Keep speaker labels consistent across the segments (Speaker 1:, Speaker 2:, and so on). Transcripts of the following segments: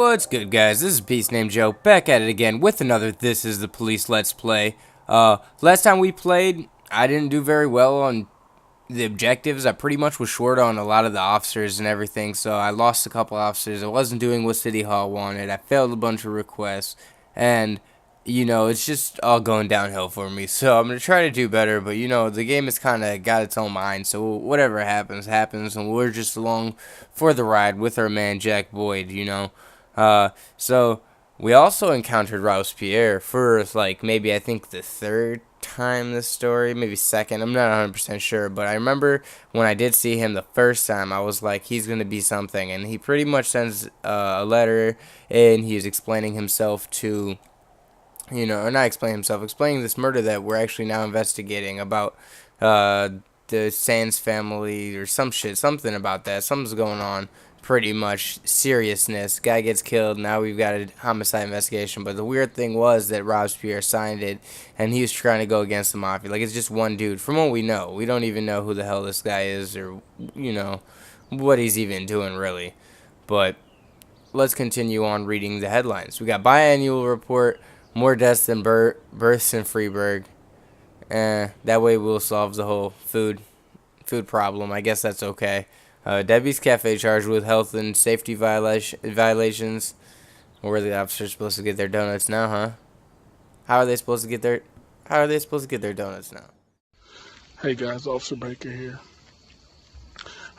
Speaker 1: What's good, guys? This is BeastNamedJoe back at it again with another This Is the Police Let's Play. Last time we played, I didn't do very well on the objectives. I pretty much was short on a lot of the officers and everything, so I lost a couple officers. I wasn't doing what City Hall wanted. I failed a bunch of requests, and you know, it's just all going downhill for me. So I'm gonna try to do better, but you know, the game has kind of got its own mind. So whatever happens, happens, and we're just along for the ride with our man Jack Boyd. You know. So we also encountered Robespierre for like maybe I think the third time this story, maybe second. I'm not 100% sure, but I remember when I did see him the first time, I was like, he's gonna be something, and he pretty much sends a letter, and he's explaining himself to, you know, or not explaining himself, explaining this murder that we're actually now investigating about the Sands family or some shit, something about that. Something's going on. Pretty much seriousness. Guy gets killed. Now we've got a homicide investigation. But the weird thing was that Robespierre signed it, and he was trying to go against the mafia. Like, it's just one dude. From what we know, we don't even know who the hell this guy is, or you know what he's even doing really. But let's continue on reading the headlines. We got biannual report, more deaths than births in Freiburg. That way we'll solve the whole food problem. I guess that's okay. Debbie's Cafe charged with health and safety violations. Where are the officers supposed to get their donuts now, huh? How are they supposed to get their donuts now?
Speaker 2: Hey guys, Officer Baker here.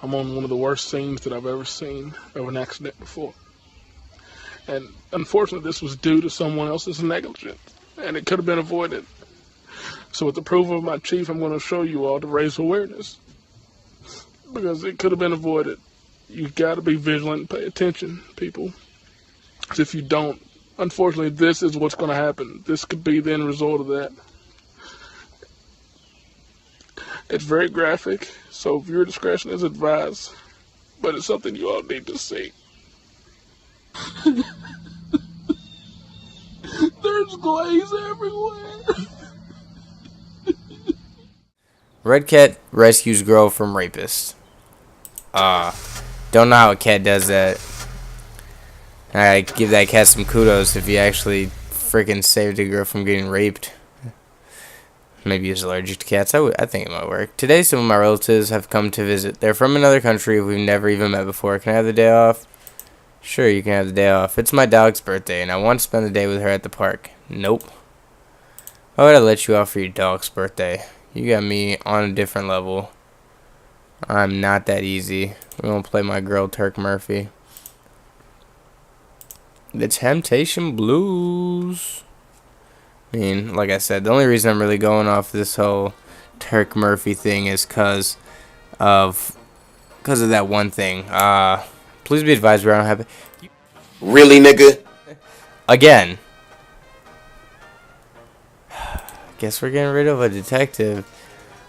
Speaker 2: I'm on one of the worst scenes that I've ever seen of an accident before. And unfortunately, this was due to someone else's negligence, and it could have been avoided. So with the approval of my chief, I'm going to show you all to raise awareness, because it could have been avoided. You got to be vigilant and pay attention, people. Because if you don't, unfortunately, this is what's going to happen. This could be the end result of that. It's very graphic, so viewer discretion is advised, but it's something you all need to see. There's glaze everywhere.
Speaker 1: Red cat rescues girl from rapist. Don't know how a cat does that. I give that cat some kudos if he actually freaking saved a girl from getting raped. Maybe he's allergic to cats. I think it might work. Today, some of my relatives have come to visit. They're from another country we've never even met before. Can I have the day off? Sure, you can have the day off. It's my dog's birthday, and I want to spend the day with her at the park. Nope. Why would I let you off for your dog's birthday? You got me on a different level. I'm not that easy. We're going to play my girl, Turk Murphy. The Temptation Blues. I mean, like I said, the only reason I'm really going off this whole Turk Murphy thing is because of that one thing. Please be advised, we don't have...
Speaker 3: Really, nigga?
Speaker 1: Again. Guess we're getting rid of a detective.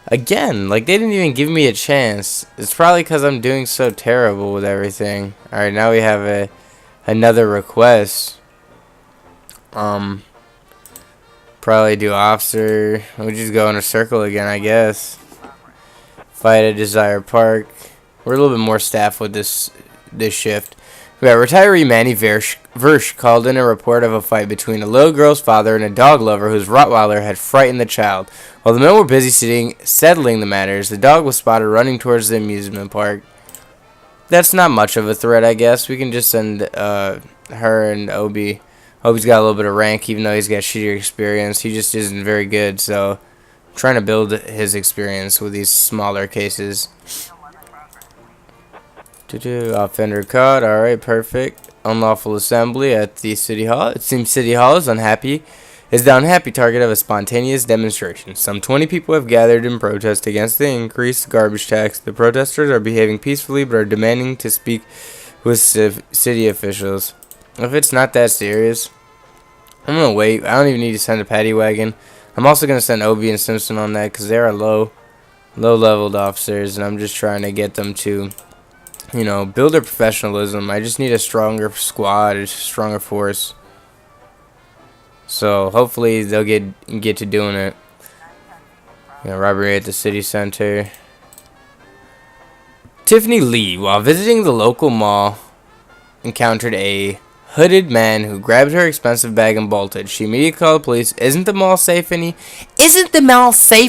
Speaker 1: Again, like, they didn't even give me a chance. It's probably because I'm doing so terrible with everything. Alright, now we have another request. Probably do officer. We'll just go in a circle again, I guess. Fight at Desire Park. We're a little bit more staff with this shift. We got retiree Manny Versh called in a report of a fight between a little girl's father and a dog lover whose Rottweiler had frightened the child. While the men were busy settling the matters, the dog was spotted running towards the amusement park. That's not much of a threat, I guess. We can just send her and Obi. Obi's got a little bit of rank, even though he's got shittier experience. He just isn't very good, so I'm trying to build his experience with these smaller cases. Offender caught. Alright, perfect. Unlawful assembly at the City Hall. It seems City Hall is the unhappy target of a spontaneous demonstration. Some 20 people have gathered in protest against the increased garbage tax. The protesters are behaving peacefully but are demanding to speak with city officials. If it's not that serious, I'm going to wait. I don't even need to send a paddy wagon. I'm also going to send Obi and Simpson on that because they're low-leveled officers, and I'm just trying to get them to, you know, build their professionalism. I just need a stronger squad, a stronger force. So hopefully they'll get to doing it. You know, robbery at the city center. Tiffany Lee, while visiting the local mall, encountered a hooded man who grabbed her expensive bag and bolted. She immediately called the police. Isn't the mall safe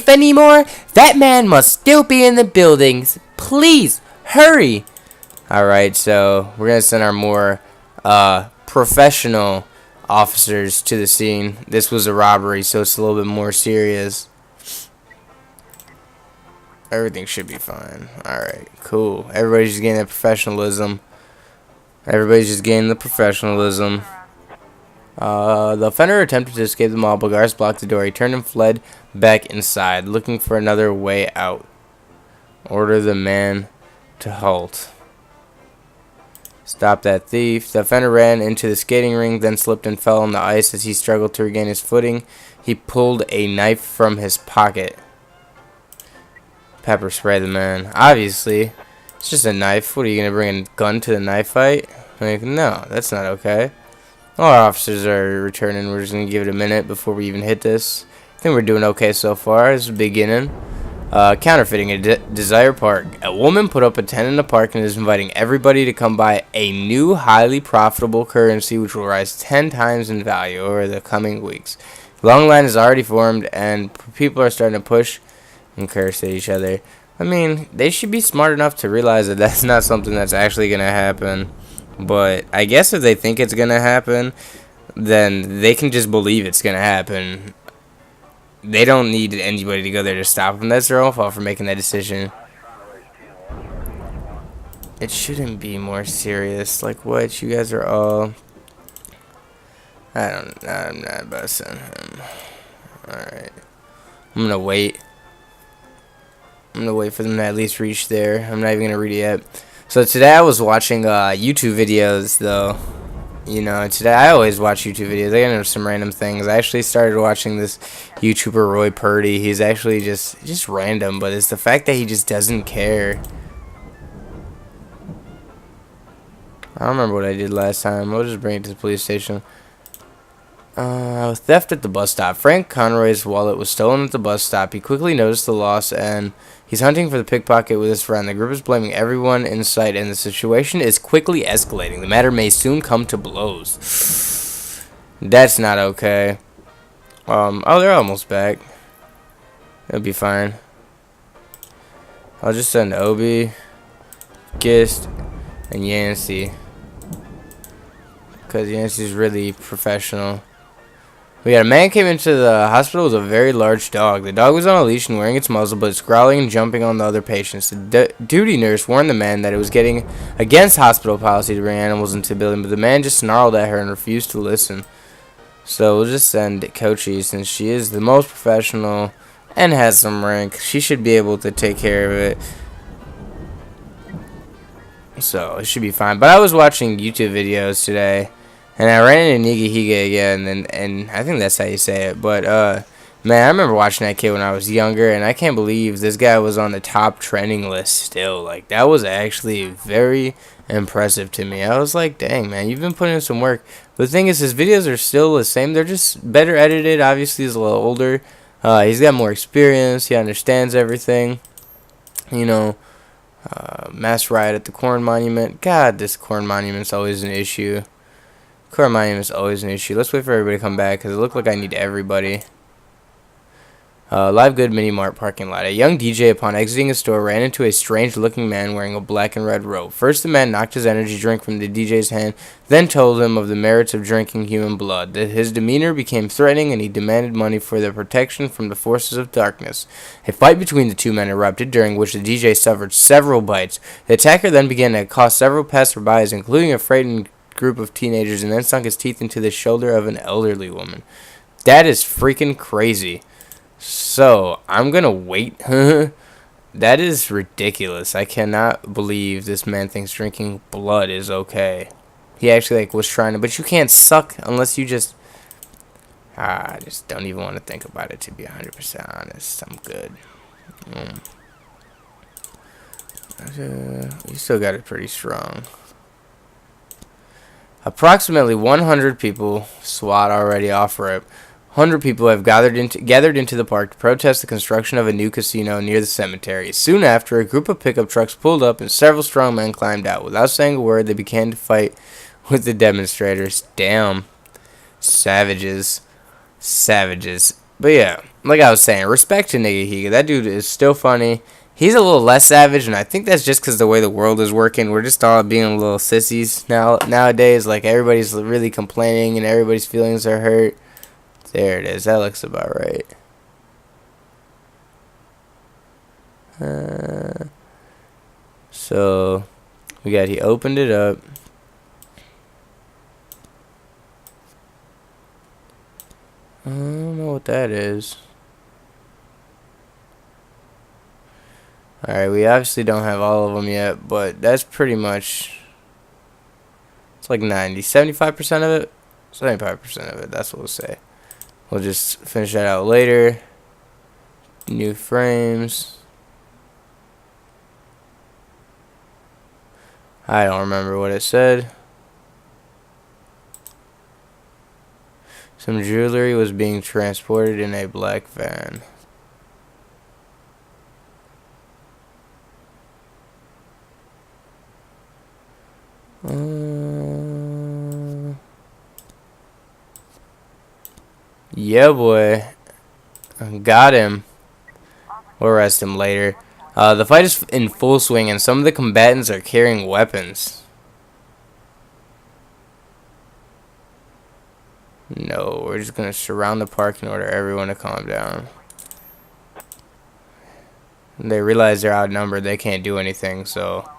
Speaker 1: anymore? That man must still be in the buildings. Please, hurry. Alright, so we're going to send our more professional officers to the scene. This was a robbery, so it's a little bit more serious. Everything should be fine. Alright, cool. Everybody's just getting that professionalism. The offender attempted to escape the mall, but guards blocked the door. He turned and fled back inside, looking for another way out. Order the man to halt. Stop that thief. The offender ran into the skating ring, then slipped and fell on the ice. As he struggled to regain his footing, he pulled a knife from his pocket. Pepper spray the man. Obviously, it's just a knife. What, are you going to bring a gun to the knife fight? Like, no, that's not okay. All our officers are returning. We're just going to give it a minute before we even hit this. I think we're doing okay so far. This is beginning. Counterfeiting a Desire Park. A woman put up a tent in the park and is inviting everybody to come buy a new highly profitable currency which will rise 10 times in value over the coming weeks. The long line is already formed and people are starting to push and curse at each other. I mean, they should be smart enough to realize that that's not something that's actually going to happen. But I guess if they think it's going to happen, then they can just believe it's going to happen. They don't need anybody to go there to stop them. That's their own fault for making that decision. It shouldn't be more serious. Like, what? You guys are all... I'm not busting him. Alright. I'm gonna wait. I'm gonna wait for them to at least reach there. I'm not even gonna read it yet. So today I was watching YouTube videos, though. You know, today I always watch YouTube videos. I get into some random things. I actually started watching this YouTuber Roy Purdy. He's actually just random, but it's the fact that he just doesn't care. I don't remember what I did last time. We'll just bring it to the police station. Theft at the bus stop. Frank Conroy's wallet was stolen at the bus stop. He quickly noticed the loss and he's hunting for the pickpocket with his friend. The group is blaming everyone in sight and the situation is quickly escalating. The matter may soon come to blows. That's not okay. Oh, they're almost back. It'll be fine. I'll just send Obi, Gist, and Yancey. Because Yancey's really professional. We had a man came into the hospital with a very large dog. The dog was on a leash and wearing its muzzle, but it's growling and jumping on the other patients. The duty nurse warned the man that it was getting against hospital policy to bring animals into the building, but the man just snarled at her and refused to listen. So we'll just send Coachy, since she is the most professional and has some rank. She should be able to take care of it. So it should be fine. But I was watching YouTube videos today. And I ran into Nigahiga again, and I think that's how you say it. But, man, I remember watching that kid when I was younger, and I can't believe this guy was on the top trending list still. Like, that was actually very impressive to me. I was like, dang, man, you've been putting in some work. But the thing is, his videos are still the same. They're just better edited. Obviously, he's a little older. He's got more experience. He understands everything. You know, mass riot at the Corn Monument. God, this Corn Monument's always an issue. Corn Monument is always an issue. Let's wait for everybody to come back because it looked like I need everybody. Live Good Mini Mart parking lot. A young DJ, upon exiting a store, ran into a strange-looking man wearing a black and red robe. First, the man knocked his energy drink from the DJ's hand, then told him of the merits of drinking human blood. His demeanor became threatening, and he demanded money for their protection from the forces of darkness. A fight between the two men erupted, during which the DJ suffered several bites. The attacker then began to accost several passerbys, including a frightened group of teenagers, and then sunk his teeth into the shoulder of an elderly woman. That is freaking crazy. So, I'm gonna wait. That is ridiculous. I cannot believe this man thinks drinking blood is okay. He actually was trying to, but you can't suck unless you just... I just don't even want to think about it, to be 100% honest. I'm good. You still got it pretty strong. Approximately 100 people, SWAT already off rip. 100 people have gathered into the park to protest the construction of a new casino near the cemetery. Soon after, a group of pickup trucks pulled up and several strong men climbed out. Without saying a word, they began to fight with the demonstrators. Damn. Savages. Savages. But yeah, like I was saying, respect to Nigga Higa. That dude is still funny. He's a little less savage, and I think that's just because the way the world is working. We're just all being little sissies nowadays. Like, everybody's really complaining, and everybody's feelings are hurt. There it is. That looks about right. So, he opened it up. I don't know what that is. Alright, we obviously don't have all of them yet, but that's pretty much, it's like 75% of it? 75% of it, that's what we'll say. We'll just finish that out later. New frames. I don't remember what it said. Some jewelry was being transported in a black van. Yeah, boy. Got him. We'll arrest him later. The fight is in full swing, and some of the combatants are carrying weapons. No, we're just going to surround the park and order everyone to calm down. They realize they're outnumbered. They can't do anything, so...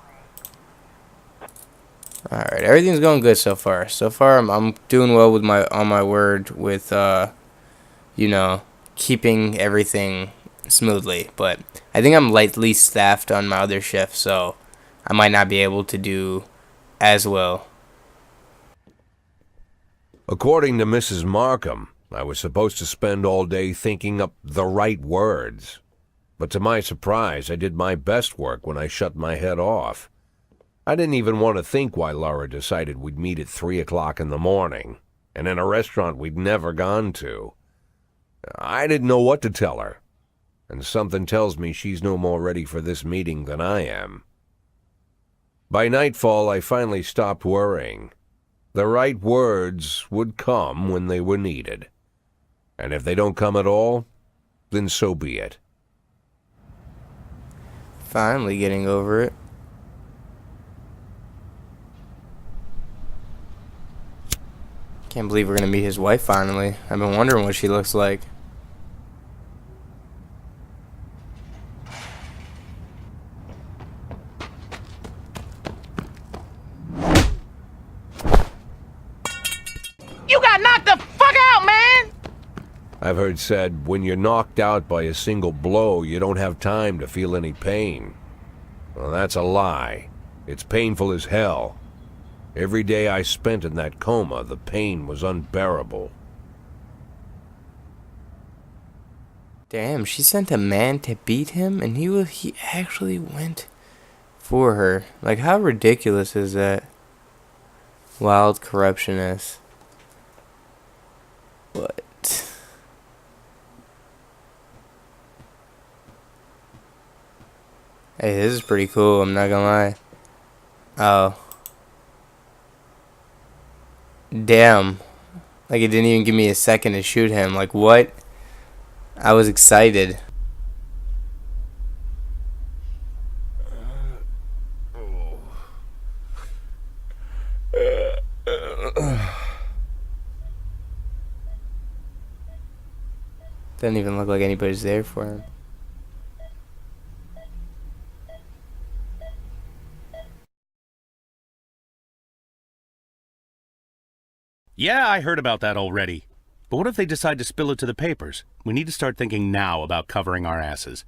Speaker 1: Alright, everything's going good so far. So far, I'm doing well with on my word with, you know, keeping everything smoothly. But I think I'm lightly staffed on my other shift, so I might not be able to do as well.
Speaker 4: According to Mrs. Markham, I was supposed to spend all day thinking up the right words. But to my surprise, I did my best work when I shut my head off. I didn't even want to think why Laura decided we'd meet at 3 o'clock in the morning, and in a restaurant we'd never gone to. I didn't know what to tell her, and something tells me she's no more ready for this meeting than I am. By nightfall, I finally stopped worrying. The right words would come when they were needed. And if they don't come at all, then so be it.
Speaker 1: Finally getting over it. Can't believe we're gonna meet his wife finally. I've been wondering what she looks like.
Speaker 5: You got knocked the fuck out, man!
Speaker 4: I've heard said, when you're knocked out by a single blow, you don't have time to feel any pain. Well, that's a lie. It's painful as hell. Every day I spent in that coma, the pain was unbearable.
Speaker 1: Damn, she sent a man to beat him, and he actually went for her. Like, how ridiculous is that? Wild corruptionist. What? Hey, this is pretty cool, I'm not gonna lie. Oh. Damn. Like, it didn't even give me a second to shoot him. Like, what? I was excited. Doesn't even look like anybody's there for him.
Speaker 6: Yeah, I heard about that already. But what if they decide to spill it to the papers? We need to start thinking now about covering our asses.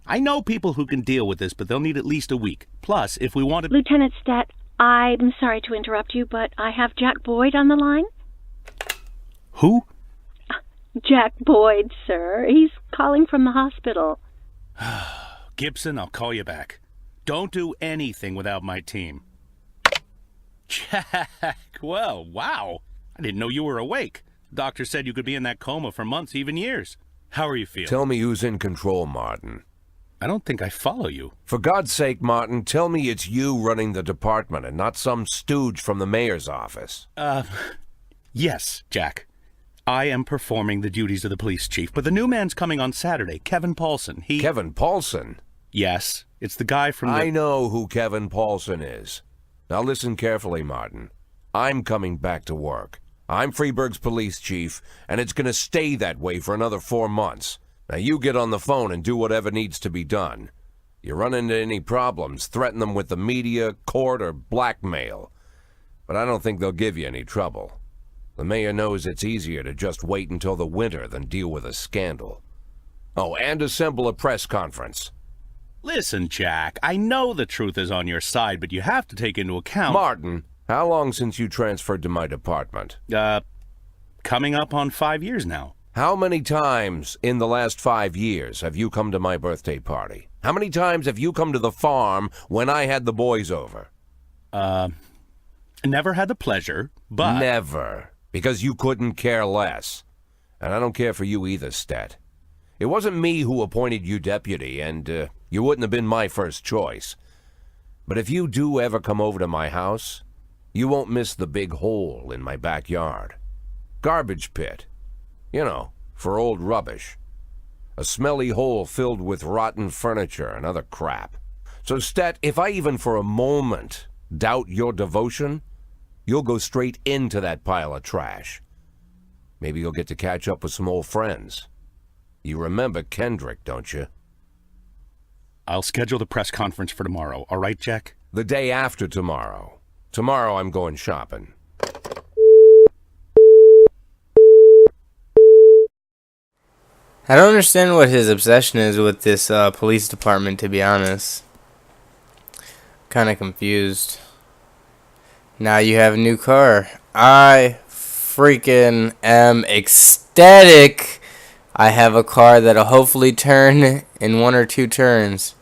Speaker 6: I know people who can deal with this, but they'll need at least a week. Plus, if we want to...
Speaker 7: Lieutenant Stat, I'm sorry to interrupt you, but I have Jack Boyd on the line.
Speaker 6: Who?
Speaker 7: Jack Boyd, sir. He's calling from the hospital.
Speaker 6: Gibson, I'll call you back. Don't do anything without my team. Jack, well, wow. I didn't know you were awake. The doctor said you could be in that coma for months, even years. How are you feeling?
Speaker 4: Tell me who's in control, Martin.
Speaker 6: I don't think I follow you.
Speaker 4: For God's sake, Martin, tell me it's you running the department and not some stooge from the mayor's office.
Speaker 6: Yes, Jack. I am performing the duties of the police chief, but the new man's coming on Saturday, Kevin Paulson.
Speaker 4: Kevin Paulson?
Speaker 6: Yes, it's the guy from the...
Speaker 4: I know who Kevin Paulson is. Now listen carefully, Martin. I'm coming back to work. I'm Freeburg's police chief, and it's going to stay that way for another 4 months. Now you get on the phone and do whatever needs to be done. You run into any problems, threaten them with the media, court, or blackmail. But I don't think they'll give you any trouble. The mayor knows it's easier to just wait until the winter than deal with a scandal. Oh, and assemble a press conference.
Speaker 6: Listen, Jack, I know the truth is on your side, but you have to take into account...
Speaker 4: Martin, how long since you transferred to my department?
Speaker 6: Coming up on 5 years now.
Speaker 4: How many times in the last 5 years have you come to my birthday party? How many times have you come to the farm when I had the boys over?
Speaker 6: Never had the pleasure, but...
Speaker 4: Never. Because you couldn't care less. And I don't care for you either, Stet. It wasn't me who appointed you deputy, and you wouldn't have been my first choice. But if you do ever come over to my house, you won't miss the big hole in my backyard. Garbage pit. You know, for old rubbish. A smelly hole filled with rotten furniture and other crap. So, Stet, if I even for a moment doubt your devotion, you'll go straight into that pile of trash. Maybe you'll get to catch up with some old friends. You remember Kendrick, don't you?
Speaker 6: I'll schedule the press conference for tomorrow, all right, Jack?
Speaker 4: The day after tomorrow. Tomorrow I'm going shopping.
Speaker 1: I don't understand what his obsession is with this police department, to be honest. Kind of confused. Now you have a new car. I freaking am ecstatic. I have a car that'll hopefully turn in 1 or 2 turns.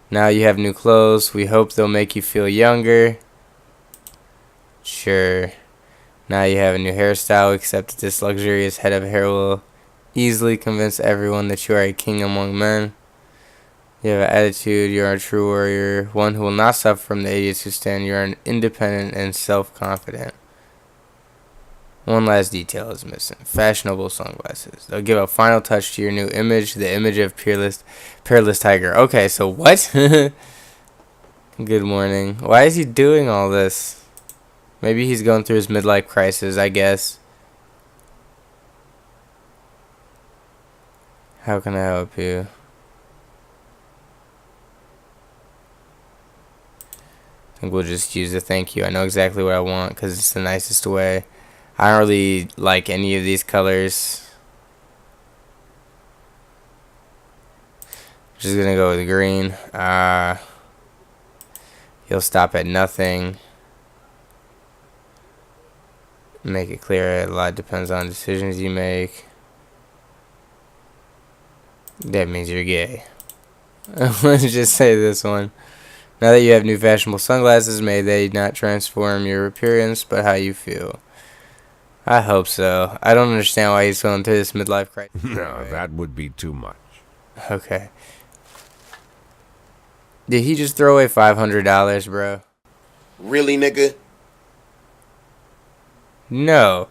Speaker 1: Now you have new clothes. We hope they'll make you feel younger. Sure. Now you have a new hairstyle, except that this luxurious head of hair will easily convince everyone that you are a king among men. You have an attitude, you are a true warrior, one who will not suffer from the idiots who stand. You are an independent and self-confident. One last detail is missing. Fashionable sunglasses. They'll give a final touch to your new image, the image of peerless tiger. Okay, so what? Good morning. Why is he doing all this? Maybe he's going through his midlife crisis, I guess. How can I help you? I think we'll just use a thank you. I know exactly what I want because it's the nicest way. I don't really like any of these colors. Just gonna go with green. He'll stop at nothing. Make it clear a lot depends on decisions you make. That means you're gay. Let's just say this one. Now that you have new fashionable sunglasses, may they not transform your appearance, but how you feel. I hope so. I don't understand why he's going through this midlife crisis.
Speaker 4: No, that would be too much.
Speaker 1: Okay. Did he just throw away $500, bro?
Speaker 3: Really, nigga?
Speaker 1: No.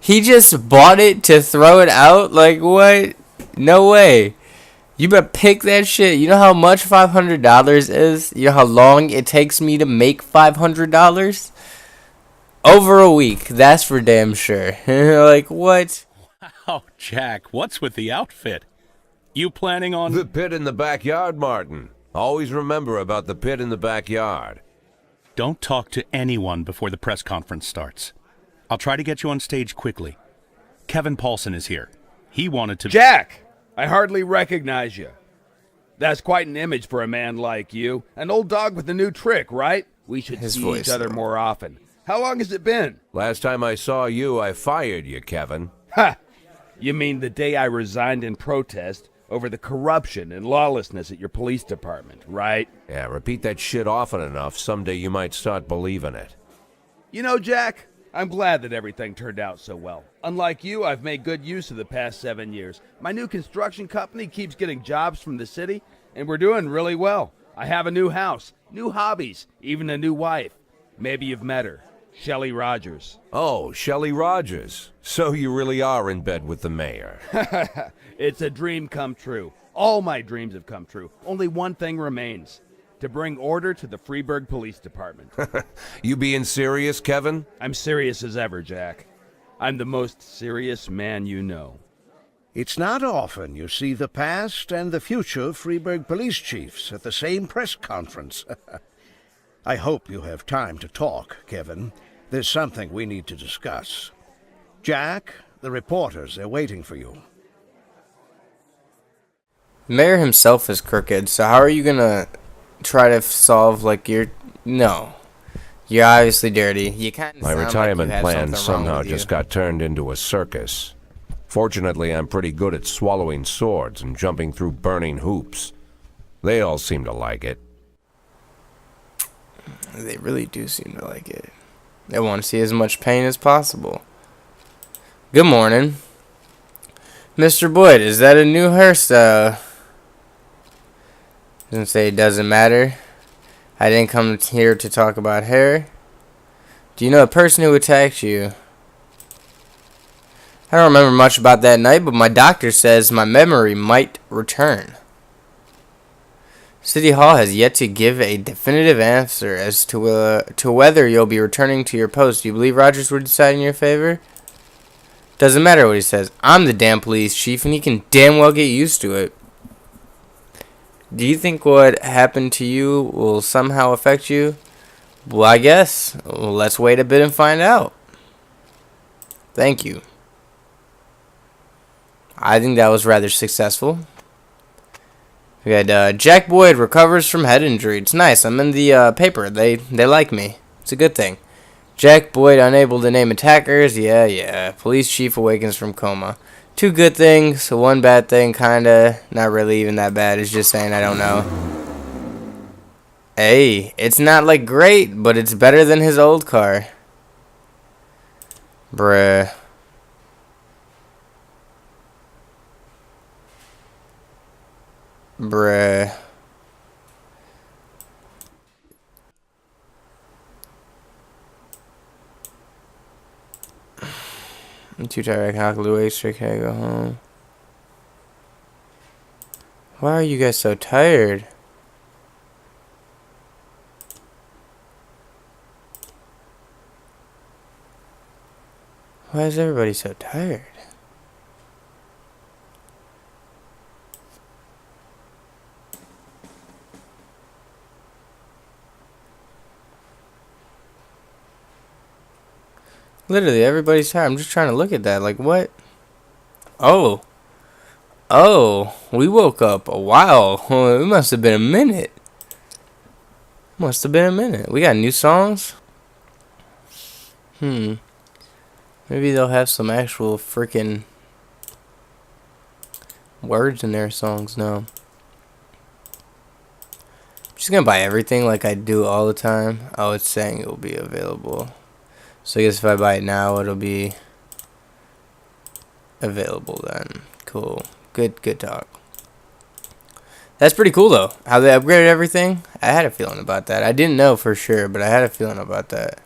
Speaker 1: He just bought it to throw it out? Like, what? No way. You better pick that shit. You know how much $500 is? You know how long it takes me to make $500? Over a week. That's for damn sure. Like, what?
Speaker 6: Oh, Jack, what's with the outfit? You planning on...
Speaker 4: The pit in the backyard, Martin. Always remember about the pit in the backyard.
Speaker 6: Don't talk to anyone before the press conference starts. I'll try to get you on stage quickly. Kevin Paulson is here. He wanted to...
Speaker 8: Jack! I hardly recognize you. That's quite an image for a man like you. An old dog with a new trick, right? We should see each other more often. How long has it been?
Speaker 4: Last time I saw you, I fired you, Kevin.
Speaker 8: Ha! You mean the day I resigned in protest over the corruption and lawlessness at your police department, right?
Speaker 4: Yeah, repeat that shit often enough, someday you might start believing it.
Speaker 8: You know, Jack, I'm glad that everything turned out so well. Unlike you, I've made good use of the past 7 years. My new construction company keeps getting jobs from the city, and we're doing really well. I have a new house, new hobbies, even a new wife. Maybe you've met her, Shelley Rogers.
Speaker 4: Oh, Shelley Rogers. So you really are in bed with the mayor.
Speaker 8: It's a dream come true. All my dreams have come true. Only one thing remains. To bring order to the Freeburg Police Department.
Speaker 4: You being serious, Kevin?
Speaker 8: I'm serious as ever, Jack. I'm the most serious man you know.
Speaker 9: It's not often you see the past and the future Freeburg police chiefs at the same press conference. I hope you have time to talk, Kevin. There's something we need to discuss. Jack, the reporters are waiting for you.
Speaker 1: Mayor himself is crooked, so how are you gonna try to solve, like, No. You're obviously dirty. You kind of
Speaker 4: My retirement plan somehow just got turned into a circus. Fortunately, I'm pretty good at swallowing swords and jumping through burning hoops. They all seem to like it.
Speaker 1: They really do seem to like it. They want to see as much pain as possible. Good morning. Mr. Boyd, is that a new hairstyle? Doesn't say it doesn't matter. I didn't come here to talk about hair. Do you know a person who attacked you? I don't remember much about that night, but my doctor says my memory might return. City Hall has yet to give a definitive answer as to whether you'll be returning to your post. Do you believe Rogers would decide in your favor? Doesn't matter what he says. I'm the damn police chief, and he can damn well get used to it. Do you think what happened to you will somehow affect you? Well, I guess. Well, let's wait a bit and find out. Thank you. I think that was rather successful. We had Jack Boyd recovers from head injury. It's nice. I'm in the paper. They like me. It's a good thing. Jack Boyd unable to name attackers. Yeah. Police chief awakens from coma. Two good things, one bad thing, kinda. Not really even that bad. It's just saying I don't know. Hey, it's not like great, but it's better than his old car. Bruh. I'm too tired. I can hardly wait. So can I go home? Why are you guys so tired? Why is everybody so tired? Literally, everybody's tired. I'm just trying to look at that. Like, what? Oh, we woke up a while. It must have been a minute. We got new songs? Maybe they'll have some actual freaking words in their songs now. I'm just gonna buy everything like I do all the time. Oh, it's saying it will be available. So I guess if I buy it now, it'll be available then. Cool. Good talk. That's pretty cool, though. How they upgraded everything. I had a feeling about that. I didn't know for sure, but I had a feeling about that.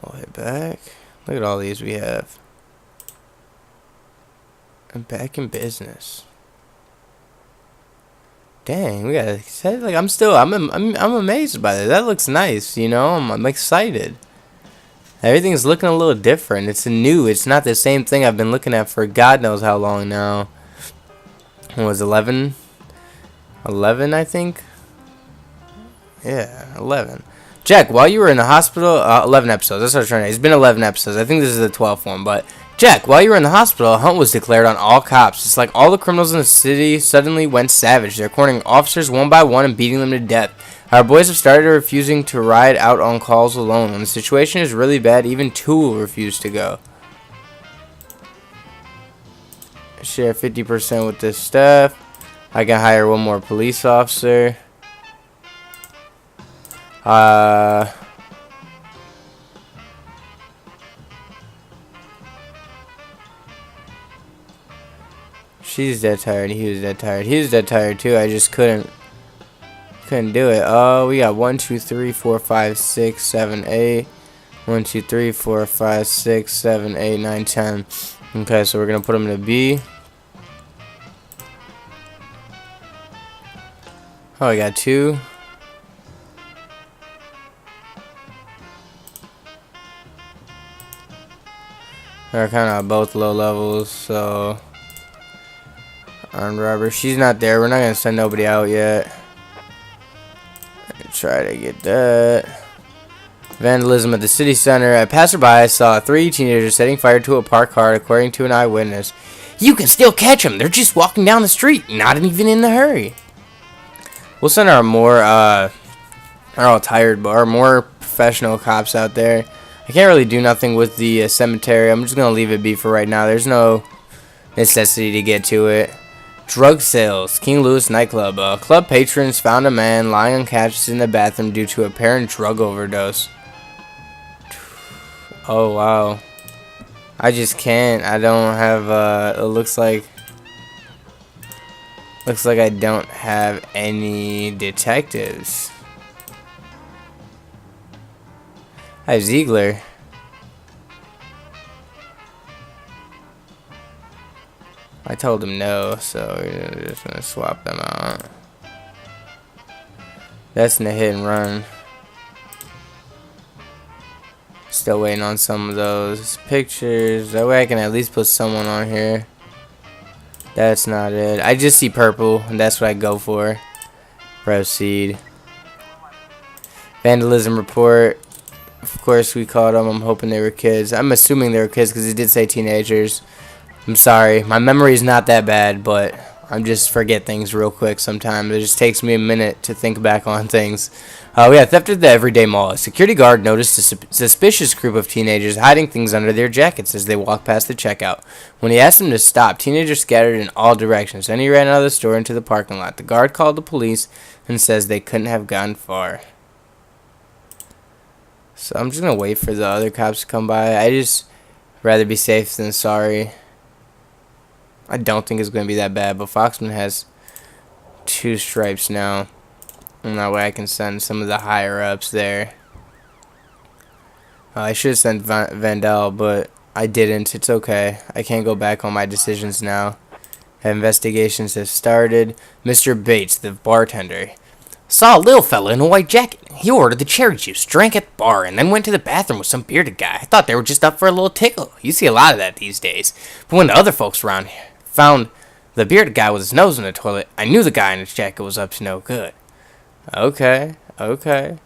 Speaker 1: I'll hit back. Look at all these we have. I'm back in business. Dang, we got like I'm amazed by that. That looks nice, you know. I'm excited. Everything's looking a little different. It's new. It's not the same thing I've been looking at for God knows how long now. What was 11? 11, I think. Yeah, 11. Jack, while you were in the hospital, 11 episodes. That's what I was trying to say. It's been 11 episodes. I think this is the 12th one, but Jack, while you were in the hospital, a hunt was declared on all cops. It's like all the criminals in the city suddenly went savage. They're cornering officers one by one and beating them to death. Our boys have started refusing to ride out on calls alone. When the situation is really bad, even two will refuse to go. Share 50% with this stuff. I can hire one more police officer. She's dead tired. He was dead tired. He was dead tired too. I just couldn't do it. Oh, we got 1, 2, 3, 4, 5, 6, 7, 8. 1, 2, 3, 4, 5, 6, 7, 8, 9, 10. Okay, so we're gonna put him in a B. Oh, I got 2. They're kind of both low levels, so armed robber. She's not there. We're not gonna send nobody out yet. Try to get that. Vandalism at the city center. A passerby saw 3 teenagers setting fire to a parked car, according to an eyewitness. You can still catch them. They're just walking down the street, not even in a hurry. We'll send our more, our more professional cops out there. I can't really do nothing with the cemetery. I'm just gonna leave it be for right now. There's no necessity to get to it. Drug sales. King Louis nightclub. Club patrons found a man lying unconscious in the bathroom due to apparent drug overdose. Oh wow. I just can't. I don't have it looks like I don't have any detectives. Hi Ziegler. I told him no, so we're just gonna swap them out. That's in the hit and run. Still waiting on some of those pictures. That way I can at least put someone on here. That's not it. I just see purple, and that's what I go for. Proceed. Vandalism report. Of course we caught them. I'm hoping they were kids. I'm assuming they were kids because it did say teenagers. I'm sorry. My memory is not that bad, but I just forget things real quick sometimes. It just takes me a minute to think back on things. We had theft at the Everyday Mall. A security guard noticed a suspicious group of teenagers hiding things under their jackets as they walked past the checkout. When he asked them to stop, teenagers scattered in all directions. Then he ran out of the store into the parking lot. The guard called the police and says they couldn't have gone far. So I'm just going to wait for the other cops to come by. I just rather be safe than sorry. I don't think it's going to be that bad, but Foxman has 2 stripes now. And that way I can send some of the higher ups there. I should have sent Vandal, but I didn't. It's okay. I can't go back on my decisions now. Investigations have started. Mr. Bates, the bartender, saw a little fella in a white jacket. He ordered the cherry juice, drank at the bar, and then went to the bathroom with some bearded guy. I thought they were just up for a little tickle. You see a lot of that these days. But when the other folks around here found the bearded guy with his nose in the toilet, I knew the guy in his jacket was up to no good. Okay. The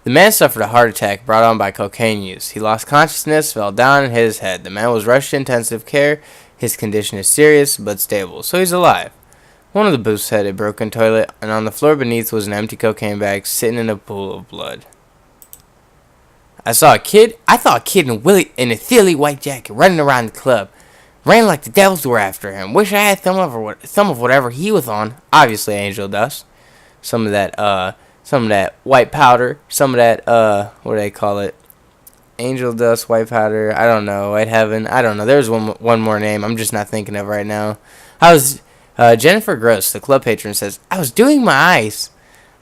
Speaker 1: man suffered a heart attack brought on by cocaine use. He lost consciousness, fell down, and hit his head. The man was rushed to intensive care. His condition is serious, but stable, so he's alive. One of the booths had a broken toilet, and on the floor beneath was an empty cocaine bag sitting in a pool of blood. I thought a kid in a silly white jacket running around the club. Ran like the devils were after him. Wish I had some of whatever he was on. Obviously angel dust. Some of that white powder. Some of that, what do they call it? Angel dust, white powder. I don't know. White heaven. I don't know. There's one more name. I'm just not thinking of right now. Jennifer Gross, the club patron, says, I was doing my eyes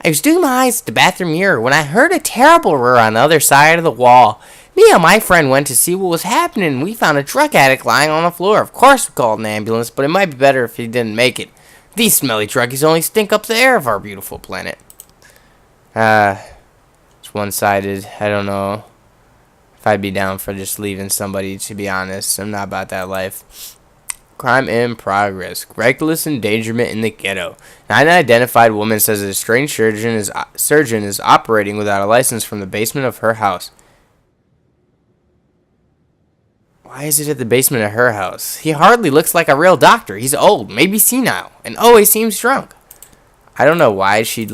Speaker 1: at the bathroom mirror when I heard a terrible roar on the other side of the wall. Me and my friend went to see what was happening. We found a drug addict lying on the floor. Of course we called an ambulance, but it might be better if he didn't make it. These smelly druggies only stink up the air of our beautiful planet. It's one-sided. I don't know if I'd be down for just leaving somebody, to be honest. I'm not about that life. Crime in progress. Reckless endangerment in the ghetto. An unidentified woman says that a strange surgeon is operating without a license from the basement of her house. Why is it at the basement of her house? He hardly looks like a real doctor. He's old, maybe senile, and always seems drunk. I don't know why she'd,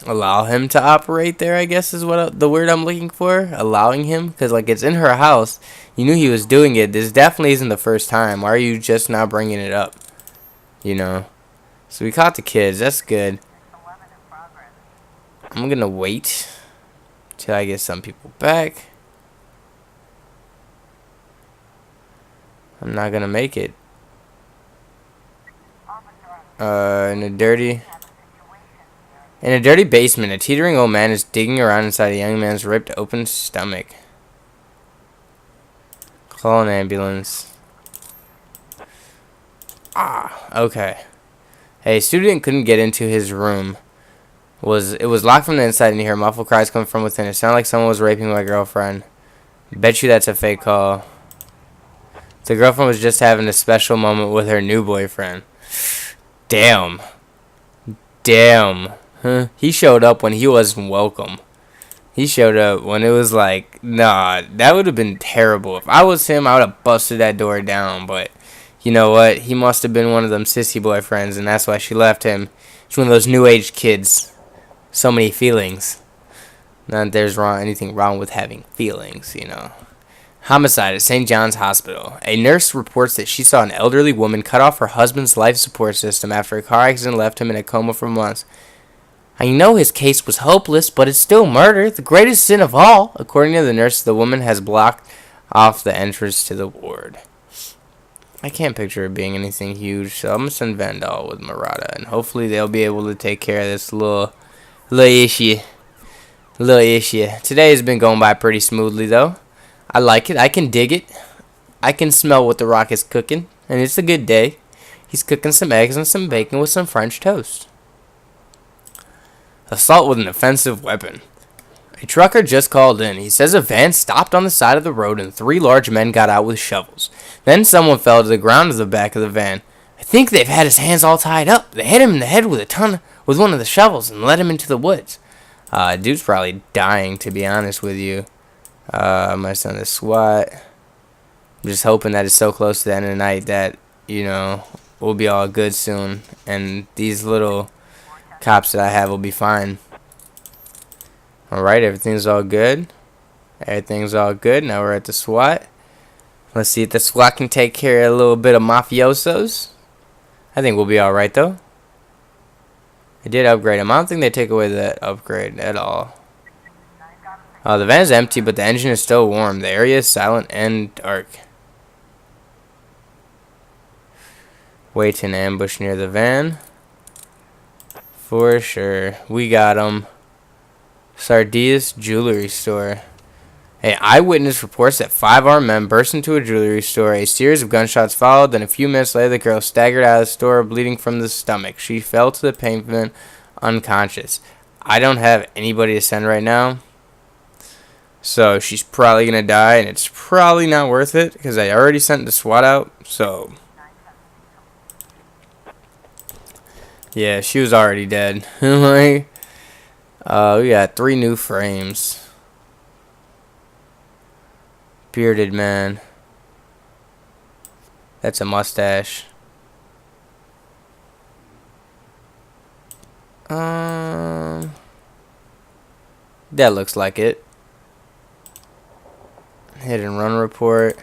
Speaker 1: allow him to operate there, I guess is what the word I'm looking for. Allowing him, because, it's in her house. You knew he was doing it. This definitely isn't the first time. Why are you just now bringing it up? You know. So we caught the kids. That's good. I'm going to wait till I get some people back. I'm not going to make it. In a dirty basement, a teetering old man is digging around inside a young man's ripped open stomach. Call an ambulance. Okay. A student couldn't get into his room. It was locked from the inside, and you hear muffled cries coming from within. It sounded like someone was raping my girlfriend. Bet you that's a fake call. The girlfriend was just having a special moment with her new boyfriend. Damn. Huh? He showed up when he wasn't welcome. He showed up when it was like, nah, that would have been terrible. If I was him, I would have busted that door down. But you know what? He must have been one of them sissy boyfriends, and that's why she left him. He's one of those new age kids. So many feelings. Not that there's anything wrong with having feelings, you know. Homicide at St. John's Hospital. A nurse reports that she saw an elderly woman cut off her husband's life support system after a car accident left him in a coma for months. I know his case was hopeless, but it's still murder, the greatest sin of all. According to the nurse, the woman has blocked off the entrance to the ward. I can't picture it being anything huge, so I'm going to send Vandal with Murata, and hopefully they'll be able to take care of this little issue. Today has been going by pretty smoothly, though. I like it. I can dig it. I can smell what the Rock is cooking, and it's a good day. He's cooking some eggs and some bacon with some French toast. Assault with an offensive weapon. A trucker just called in. He says a van stopped on the side of the road and 3 large men got out with shovels. Then someone fell to the ground at the back of the van. I think they've had his hands all tied up. They hit him in the head with one of the shovels and led him into the woods. Dude's probably dying, to be honest with you. My son is SWAT. I'm just hoping that it's so close to the end of the night that, you know, we'll be all good soon. And these little cops that I have will be fine. Alright, everything's all good. Everything's all good. Now we're at the SWAT. Let's see if the SWAT can take care of a little bit of mafiosos. I think we'll be alright, though. I did upgrade them. I don't think they take away that upgrade at all. The van is empty, but the engine is still warm. The area is silent and dark. Wait in ambush near the van. For sure. We got him. Sardias Jewelry Store. An eyewitness reports that 5 armed men burst into a jewelry store. A series of gunshots followed. Then a few minutes later, the girl staggered out of the store, bleeding from the stomach. She fell to the pavement, unconscious. I don't have anybody to send right now. So she's probably going to die, and it's probably not worth it, because I already sent the SWAT out, so. Yeah, she was already dead. We got 3 new frames. Bearded man. That's a mustache. That looks like it. Hit and run report.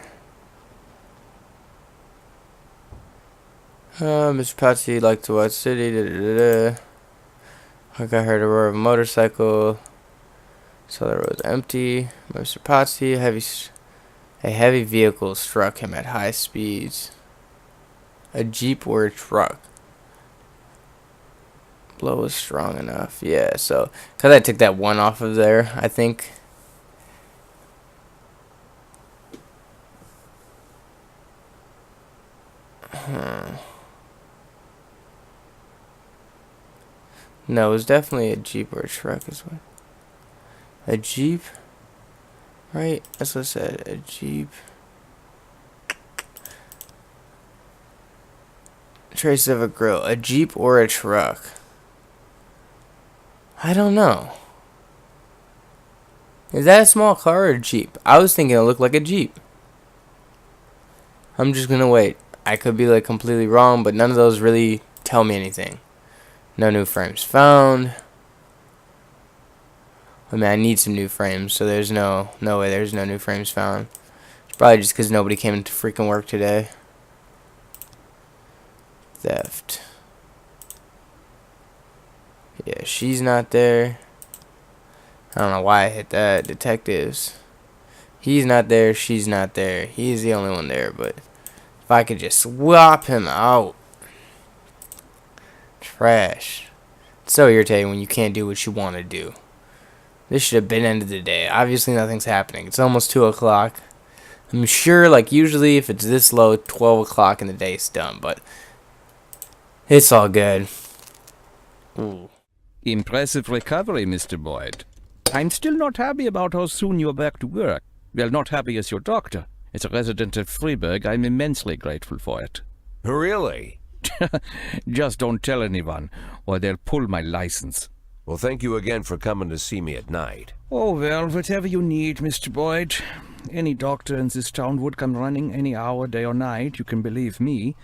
Speaker 1: Mr. Patsy liked to watch City. I heard a roar of a motorcycle. Saw the road empty. Mr. Patsy, a heavy vehicle struck him at high speeds. A jeep or a truck. Blow was strong enough. Yeah, so because I took that 1 off of there, I think. No, it was definitely a jeep or a truck as well. A jeep, right? That's what I said. A jeep. Traces of a grill. A jeep or a truck. I don't know. Is that a small car or a jeep? I was thinking it looked like a jeep. I'm just gonna wait. I could be like completely wrong, but none of those really tell me anything. No new frames found. I mean, I need some new frames, so there's no way there's no new frames found. It's probably just because nobody came into freaking work today. Theft. Yeah, she's not there. I don't know why I hit that. Detectives. He's not there. She's not there. He's the only one there, but if I could just swap him out. Trash. It's so irritating when you can't do what you want to do. This should have been end of the day. Obviously nothing's happening. It's almost 2 o'clock. I'm sure, like, usually if it's this low, 12 o'clock in the day it's done, but it's all good. Ooh.
Speaker 10: Impressive recovery, Mr. Boyd. I'm still not happy about how soon you're back to work. Well, not happy as your doctor. As a resident of Freiburg, I'm immensely grateful for it.
Speaker 4: Really?
Speaker 10: Just don't tell anyone, or they'll pull my license.
Speaker 4: Well, thank you again for coming to see me at night.
Speaker 10: Oh, well, whatever you need, Mr. Boyd. Any doctor in this town would come running any hour, day or night, you can believe me.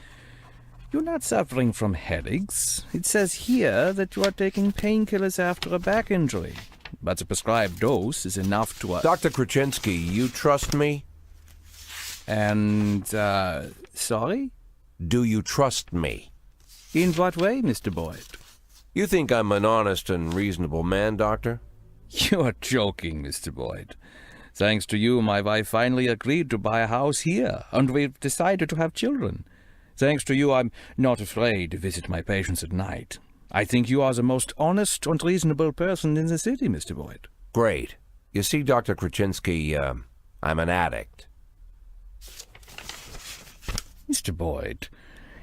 Speaker 10: You're not suffering from headaches. It says here that you are taking painkillers after a back injury. But the prescribed dose is enough to...
Speaker 4: Dr. Krasinski, you trust me?
Speaker 10: And, sorry?
Speaker 4: Do you trust me?
Speaker 10: In what way, Mr. Boyd?
Speaker 4: You think I'm an honest and reasonable man, Doctor?
Speaker 10: You're joking, Mr. Boyd. Thanks to you, my wife finally agreed to buy a house here, and we've decided to have children. Thanks to you, I'm not afraid to visit my patients at night. I think you are the most honest and reasonable person in the city, Mr. Boyd.
Speaker 4: Great. You see, Dr. Krasinski, I'm an addict.
Speaker 10: Mr. Boyd,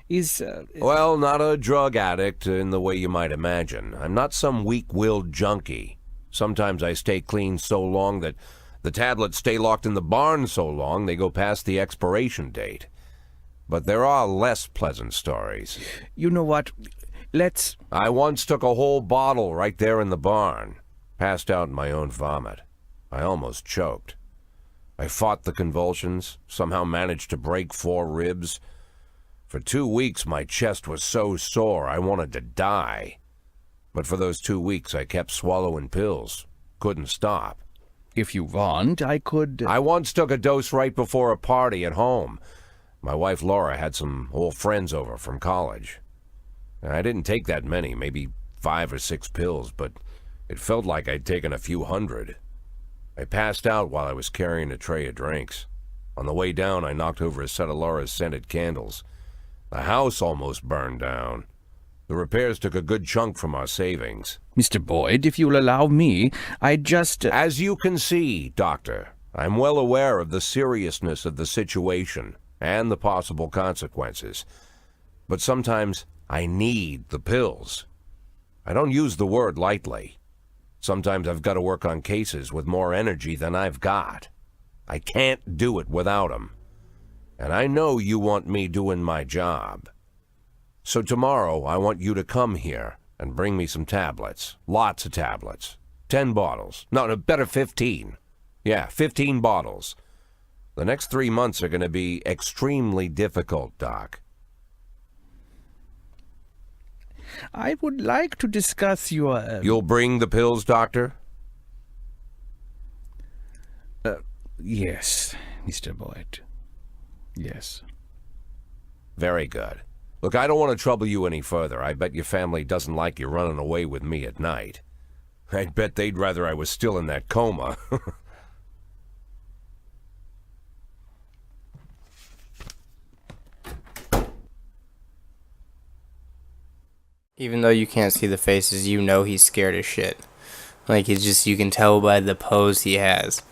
Speaker 10: is...
Speaker 4: Well, not a drug addict in the way you might imagine. I'm not some weak-willed junkie. Sometimes I stay clean so long that the tablets stay locked in the barn so long they go past the expiration date. But there are less pleasant stories.
Speaker 10: You know what? Let's...
Speaker 4: I once took a whole bottle right there in the barn. Passed out in my own vomit. I almost choked. I fought the convulsions, somehow managed to break 4 ribs. For 2 weeks my chest was so sore I wanted to die. But for those 2 weeks I kept swallowing pills. Couldn't stop.
Speaker 10: If you want, I could...
Speaker 4: I once took a dose right before a party at home. My wife Laura had some old friends over from college. I didn't take that many, maybe 5 or 6 pills, but it felt like I'd taken a few hundred. I passed out while I was carrying a tray of drinks. On the way down, I knocked over a set of Laura's scented candles. The house almost burned down. The repairs took a good chunk from our savings.
Speaker 10: Mr. Boyd, if you'll allow me, I just...
Speaker 4: As you can see, Doctor, I'm well aware of the seriousness of the situation and the possible consequences. But sometimes I need the pills. I don't use the word lightly. Sometimes I've got to work on cases with more energy than I've got. I can't do it without them. And I know you want me doing my job. So tomorrow I want you to come here and bring me some tablets. Lots of tablets. 10 bottles. No, better 15. Yeah, 15 bottles. The next 3 months are going to be extremely difficult, Doc.
Speaker 10: I would like to discuss your...
Speaker 4: You'll bring the pills, Doctor?
Speaker 10: Yes, Mr. Boyd. Yes.
Speaker 4: Very good. Look, I don't want to trouble you any further. I bet your family doesn't like you running away with me at night. I'd bet they'd rather I was still in that coma.
Speaker 1: Even though you can't see the faces, you know he's scared as shit. Like, it's just, you can tell by the pose he has.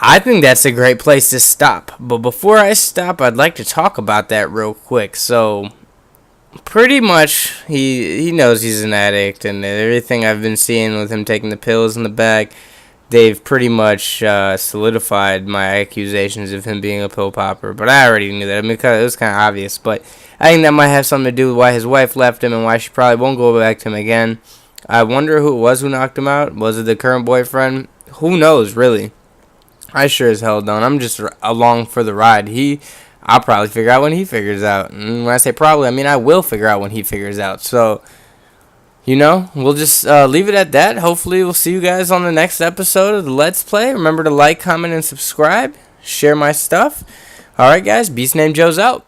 Speaker 1: I think that's a great place to stop. But before I stop, I'd like to talk about that real quick. So, pretty much, he knows he's an addict. And everything I've been seeing with him taking the pills in the bag, they've pretty much solidified my accusations of him being a pill popper. But I already knew that. I mean, it was kind of obvious. But I think that might have something to do with why his wife left him and why she probably won't go back to him again. I wonder who it was who knocked him out. Was it the current boyfriend? Who knows, really? I sure as hell don't. I'm just along for the ride. I'll probably figure out when he figures out. And when I say probably, I mean I will figure out when he figures out. So, you know, we'll just leave it at that. Hopefully we'll see you guys on the next episode of the Let's Play. Remember to like, comment, and subscribe. Share my stuff. Alright guys, BeastNamedJoe's out.